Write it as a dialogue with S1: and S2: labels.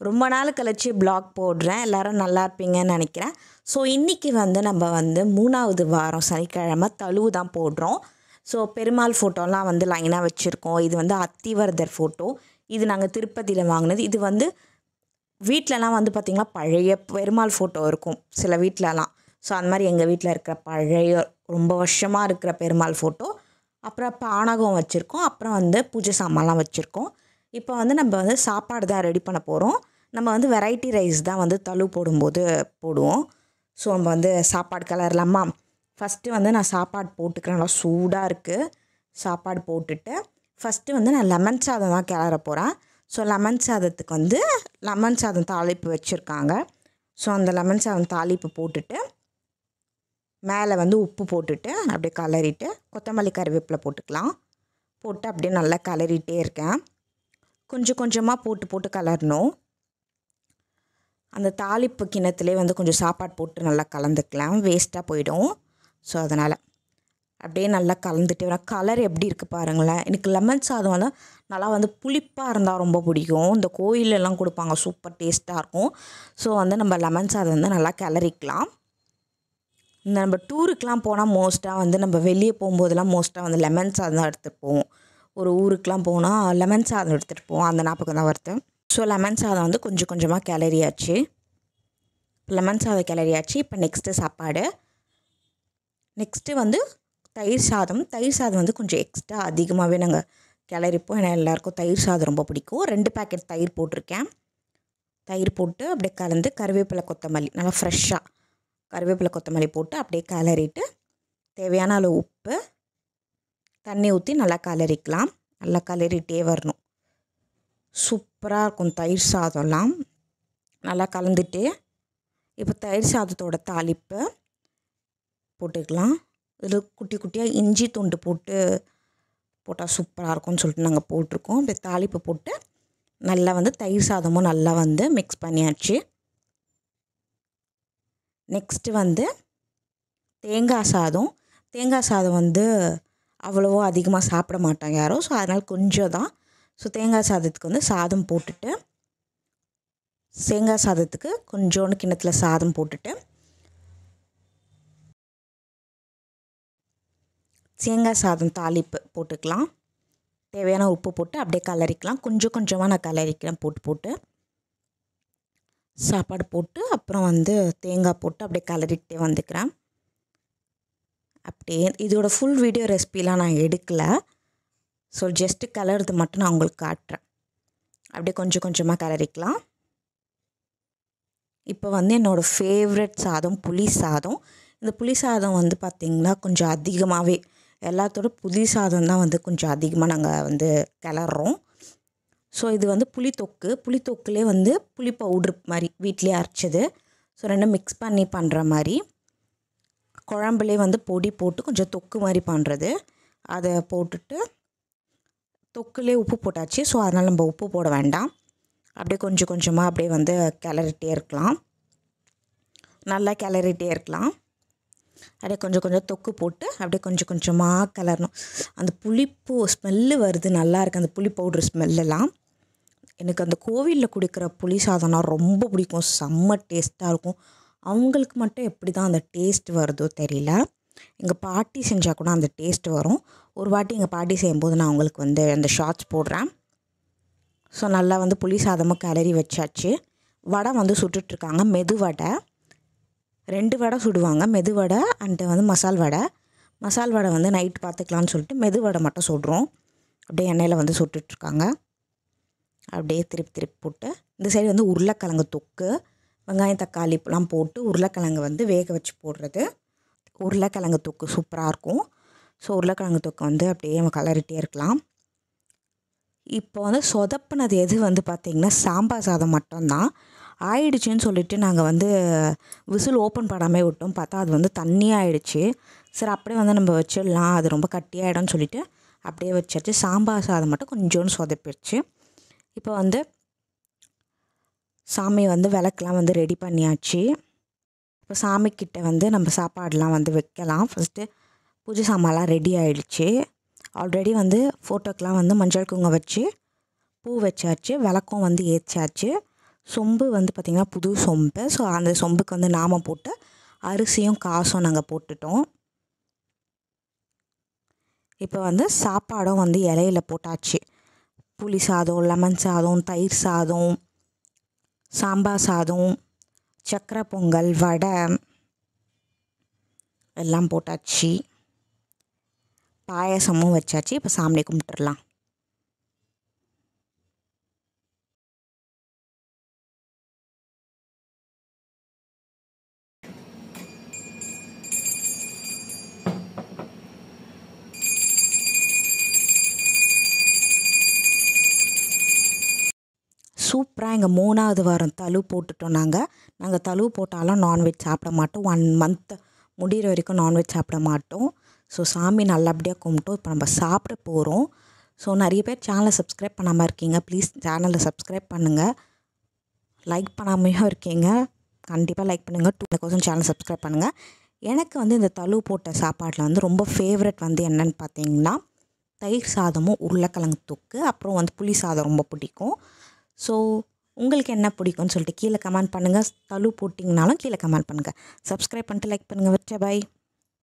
S1: ரொம்ப நாள் கழிச்சு ப்ளாக் போடுறேன். எல்லோரும் நல்லா இருப்பீங்கன்னு நினைக்கிறேன். ஸோ இன்றைக்கி நம்ம 3வது வாரம் சனிக்கிழமை தழுவு தான் போடுறோம். ஸோ பெருமாள் ஃபோட்டோலாம் லைனாக வச்சுருக்கோம். இது அத்திவரதர் ஃபோட்டோ. இது நாங்கள் திருப்பதியில் வாங்கினது. இது வீட்டிலலாம் பார்த்திங்கன்னா பழைய பெருமாள் ஃபோட்டோ இருக்கும் சில வீட்டிலலாம். ஸோ அந்த மாதிரி எங்கள் வீட்டில் இருக்கிற பழைய ரொம்ப வருஷமாக இருக்கிற பெருமாள் ஃபோட்டோ. அப்புறம் பானகம் வச்சுருக்கோம். அப்புறம் பூஜை சாமான்லாம் வச்சுருக்கோம். இப்போ நம்ம சாப்பாடு தான் ரெடி பண்ண போகிறோம். நம்ம வெரைட்டி ரைஸ் தான் தழு போடும்போது போடுவோம். ஸோ நம்ம சாப்பாடு கிளறலாமா? ஃபஸ்ட்டு நான் சாப்பாடு போட்டுக்கிறேன். நல்லா சூடாக இருக்குது. சாப்பாடு போட்டுட்டு ஃபஸ்ட்டு நான் லெமன் சாதம் தான் கிளற போகிறேன். ஸோ லெமன் சாதத்துக்கு லெமன் சாதம் தாளிப்பு வச்சுருக்காங்க. ஸோ அந்த லெமன் சாதம் தாளிப்பு போட்டுட்டு மேலே உப்பு போட்டுட்டு அப்படியே கலரிட்டு கொத்தமல்லி கருவேப்பிலை போட்டுக்கலாம். போட்டு அப்படியே நல்லா கலரிட்டே இருக்கேன். கொஞ்சம் கொஞ்சமாக போட்டு கலரணும். அந்த தாளிப்பு கிண்ணத்துலேயே கொஞ்சம் சாப்பாடு போட்டு நல்லா கலந்துக்கலாம். வேஸ்ட்டாக போயிடும். ஸோ அதனால் அப்படியே நல்லா கலந்துட்டு வரேன். கலர் எப்படி இருக்குது பாருங்களேன். எனக்கு லெமன் சாதம் நல்லா புளிப்பாக இருந்தால் ரொம்ப பிடிக்கும். இந்த கோயிலெல்லாம் கொடுப்பாங்க, சூப்பர் டேஸ்ட்டாக இருக்கும். ஸோ நம்ம லெமன் சாதம் நல்லா கிளறிக்கலாம். இந்த நம்ம டூருக்கெலாம் போனால் மோஸ்ட்டாக நம்ம வெளியே போகும்போதெல்லாம் மோஸ்ட்டாக லெமன் சாதம் தான் எடுத்துகிட்டு போவோம். ஒரு ஊருக்கெலாம் போனால் லெமன் சாதம் எடுத்துகிட்டு போவோம். அந்த ஞாபகம் தான் வருது. ஸோ லெமன் சாதம் கொஞ்சம் கொஞ்சமாக கிளறியாச்சு. லெமன் சாதம் கிளறியாச்சு. இப்போ நெக்ஸ்ட்டு சாப்பாடு. நெக்ஸ்ட்டு தயிர் சாதம். தயிர் சாதம் கொஞ்சம் எக்ஸ்ட்ரா அதிகமாகவே நாங்கள் கிளறிப்போம். ஏன்னா எல்லாேருக்கும் தயிர் சாதம் ரொம்ப பிடிக்கும். 2 பேக்கெட் தயிர் போட்டிருக்கேன். தயிர் போட்டு அப்படியே கலந்து கருவேப்பிலை கொத்தமல்லி நல்லா ஃப்ரெஷ்ஷாக கருவேப்பிலை கொத்தமல்லி போட்டு அப்படியே கிளறிட்டு தேவையான அளவு உப்பு தண்ணி ஊற்றி நல்லா கலரிக்கலாம். நல்லா கலரிட்டே வரணும். சூப்பராக இருக்கும் தயிர் சாதம்லாம். நல்லா கலந்துட்டு இப்போ தயிர் சாதத்தோட தாளிப்பு போட்டுக்கலாம். இதில் குட்டி குட்டியாக இஞ்சி துண்டு போட்டால் சூப்பராக இருக்கும்னு சொல்லிட்டு நாங்கள் போட்டிருக்கோம். அப்படியே தாளிப்பு போட்டு நல்லா தயிர் சாதமும் நல்லா மிக்ஸ் பண்ணியாச்சு. நெக்ஸ்ட்டு தேங்காய் சாதம். தேங்காய் சாதம் அவ்வளவோ அதிகமாக சாப்பிட மாட்டாங்க யாரும். ஸோ அதனால் கொஞ்சம் தான். ஸோ தேங்காய் சாதத்துக்கு சாதம் போட்டுட்டு தேங்காய் சாதத்துக்கு கொஞ்சோண்டு கிண்ணத்தில் சாதம் போட்டுட்டு தேங்காய் சாதம் தாளிப்பு போட்டுக்கலாம். தேவையான உப்பு போட்டு அப்படியே கலரிக்கலாம். கொஞ்சம் கொஞ்சமாக நான் கலரிக்கிறேன் போட்டு சாப்பாடு போட்டு அப்புறம் தேங்காய் போட்டு அப்படியே கலரிக்கிட்டே வந்துக்கிறேன். அப்படியே இதோட ஃபுல் வீடியோ ரெசிபிலாம் நான் எடுக்கலை. ஸோ ஜஸ்ட்டு கலர்றது மட்டும் நான் உங்களுக்கு காட்டுறேன். அப்படியே கொஞ்சம் கொஞ்சமாக கலரிக்கலாம். இப்போ என்னோடய ஃபேவரட் சாதம் புளி சாதம். இந்த புளி சாதம் பார்த்திங்கன்னா கொஞ்சம் அதிகமாகவே எல்லாத்தோட புளி சாதம் தான் கொஞ்சம் அதிகமாக நாங்கள் கிளறோம். ஸோ இது புளித்தொக்கு. புளித்தொக்குலேயே புளி பவுட்ரு மாதிரி வீட்டிலே அரைச்சது. ஸோ ரெண்டும் மிக்ஸ் பண்ணி பண்ணுற மாதிரி. குழம்புலேயே பொடி போட்டு கொஞ்சம் தொக்கு மாதிரி பண்ணுறது. அதை போட்டுட்டு தொக்குலேயே உப்பு போட்டாச்சு. ஸோ அதனால் நம்ம உப்பு போட வேண்டாம். அப்படியே கொஞ்சம் கொஞ்சமாக அப்படியே கிளறிட்டே இருக்கலாம். நல்லா கிளறிட்டே இருக்கலாம். அப்படியே கொஞ்சம் கொஞ்சம் தொக்கு போட்டு அப்படியே கொஞ்சம் கொஞ்சமாக கிளறணும். அந்த புளிப்பு ஸ்மெல்லு வருது, நல்லா இருக்குது அந்த புளி பவுட்ரு ஸ்மெல்லெல்லாம். எனக்கு அந்த கோவிலில் குடிக்கிற புளி சாதம்னா ரொம்ப பிடிக்கும். செம்ம டேஸ்ட்டாக இருக்கும். அவங்களுக்கு மட்டும் எப்படி தான் அந்த டேஸ்ட் வருதோ தெரியல. எங்கள் பாட்டி செஞ்சால் கூட அந்த டேஸ்ட் வரும். ஒரு வாட்டி எங்கள் பாட்டி செய்யும்போது நான் அவங்களுக்கு அந்த ஷார்ட்ஸ் போடுறேன். ஸோ நல்லா புளி சாதமாக கிளறி வச்சாச்சு. வடை சுட்டுட்ருக்காங்க. மெது வடை 2 வடை சுடுவாங்க. மெது வடை and masala vada. Masala vada night பார்த்துக்கலான்னு சொல்லிட்டு மெது வடை மட்டும் சுடுறோம். அப்படியே எண்ணெயில் சுட்டுட்ருக்காங்க. அப்படியே திருப்பி போட்டு இந்த சைடு உருளைக்கிழங்கு தொக்கு, வெங்காயம் தக்காளி இப்பெல்லாம் போட்டு உருளைக்கிழங்கு வேக வச்சு போடுறது. உருளைக்கிழங்கு தொக்கு சூப்பராக இருக்கும். ஸோ உருளைக்கிழங்கு தொக்கு அப்படியே நம்ம கலரிட்டே இருக்கலாம். இப்போ சொதப்புனது எது பார்த்திங்கன்னா சாம்பார் சாதம் மட்டும்தான். ஆயிடுச்சுன்னு சொல்லிவிட்டு நாங்கள் விசில் ஓப்பன் பண்ணாமே விட்டோம். பார்த்தா அது தண்ணி ஆகிடுச்சு. சரி அப்படியே நம்ம வச்சிடலாம், அது ரொம்ப கட்டியாகிடும்னு சொல்லிவிட்டு அப்படியே வச்சாச்சு. சாம்பார் சாதம் மட்டும் கொஞ்சோண்டு சொதப்பிடுச்சு. இப்போ சாமி விளக்கெலாம் ரெடி பண்ணியாச்சு. இப்போ சாமிக்கிட்ட நம்ம சாப்பாடெலாம் வைக்கலாம். ஃபஸ்ட்டு பூஜை சாமான்லாம் ரெடி ஆகிடுச்சு. ஆல்ரெடி ஃபோட்டோக்கெலாம் மஞ்சள் குங்குமம் வச்சு பூ வச்சாச்சு. விளக்கும் ஏற்றாச்சு. சொம்பு வந்து பார்த்திங்கன்னா புது சொம்பு. ஸோ அந்த சொம்புக்கு வந்து நாமம் போட்டு அரிசியும் காசும் நாங்கள் போட்டுட்டோம். இப்போ வந்து சாப்பாடும் வந்து இலையில போட்டாச்சு. புளி சாதம், லெமன் சாதம், தயிர் சாதம், சாம்பார் சாதம், சக்கரை பொங்கல், வடை எல்லாம் போட்டாச்சு. பாயசமும் வச்சாச்சு. இப்போ சாமி கும்பிட்டுறலாம். சூப்பராக எங்கள் 3வது வாரம் தழு போட்டுட்டோம். நாங்கள் தழு போட்டாலும் நான்வெஜ் சாப்பிட மாட்டோம். 1 மந்த் முடிகிற வரைக்கும் நான்வெஜ் சாப்பிட மாட்டோம். ஸோ சாமி நல்லபடியாக கும்பிட்டோம். இப்போ நம்ம சாப்பிட போகிறோம். ஸோ நிறைய பேர் சேனலை சப்ஸ்கிரைப் பண்ணாமல் இருக்கீங்க. ப்ளீஸ் சேனலை சப்ஸ்கிரைப் பண்ணுங்கள். லைக் பண்ணாமையும் இருக்கீங்க, கண்டிப்பாக லைக் பண்ணுங்கள். 2 சேனல் சப்ஸ்கிரைப் பண்ணுங்கள். எனக்கு வந்து இந்த தழு போட்ட சாப்பாட்டில் வந்து ரொம்ப ஃபேவரட் வந்து என்னென்னு பார்த்தீங்கன்னா தயிர் சாதமும் உருளைக்கிழங்கு தொக்கு, அப்புறம் வந்து புளி சாதம் ரொம்ப பிடிக்கும். ஸோ உங்களுக்கு என்ன பிடிக்கும்னு சொல்லிட்டு கீழே கமெண்ட் பண்ணுங்கள். தழு போட்டிங்கனாலும் கீழே கமெண்ட் பண்ணுங்கள். சப்ஸ்கிரைப் பண்ணிட்டு லைக் பண்ணுங்கள். வச்ச பாய்.